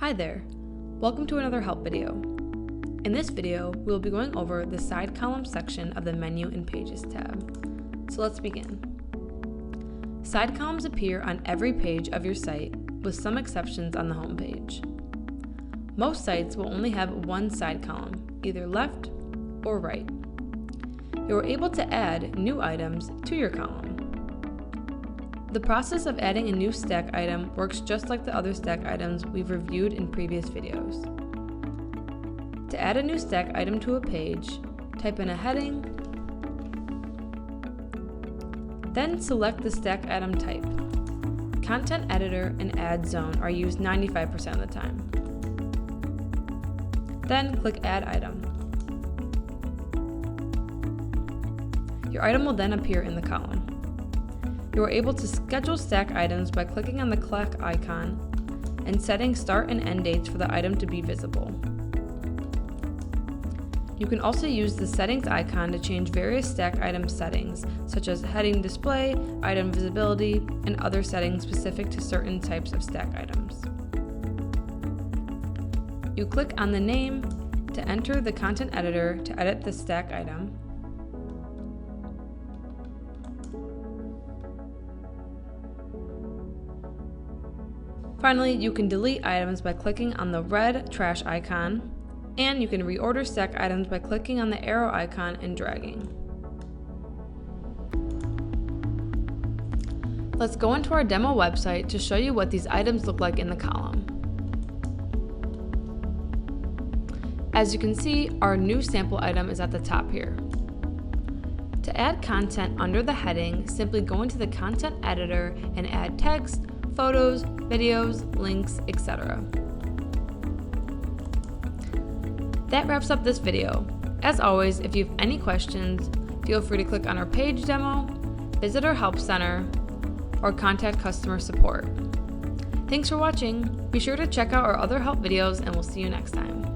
Hi there, welcome to another help video. In this video, we'll be going over the side column section of the Menu and Pages tab. So let's begin. Side columns appear on every page of your site, with some exceptions on the home page. Most sites will only have one side column, either left or right. You are able to add new items to your column. The process of adding a new stack item works just like the other stack items we've reviewed in previous videos. To add a new stack item to a page, type in a heading, then select the stack item type. Content Editor and Add Zone are used 95% of the time. Then click Add Item. Your item will then appear in the column. You are able to schedule stack items by clicking on the clock icon and setting start and end dates for the item to be visible. You can also use the settings icon to change various stack item settings, such as heading display, item visibility, and other settings specific to certain types of stack items. You click on the name to enter the content editor to edit the stack item. Finally, you can delete items by clicking on the red trash icon, and you can reorder stack items by clicking on the arrow icon and dragging. Let's go into our demo website to show you what these items look like in the column. As you can see, our new sample item is at the top here. To add content under the heading, simply go into the content editor and add text, photos, videos, links, etc. That wraps up this video. As always, if you have any questions, feel free to click on our page demo, visit our help center, or contact customer support. Thanks for watching. Be sure to check out our other help videos and we'll see you next time.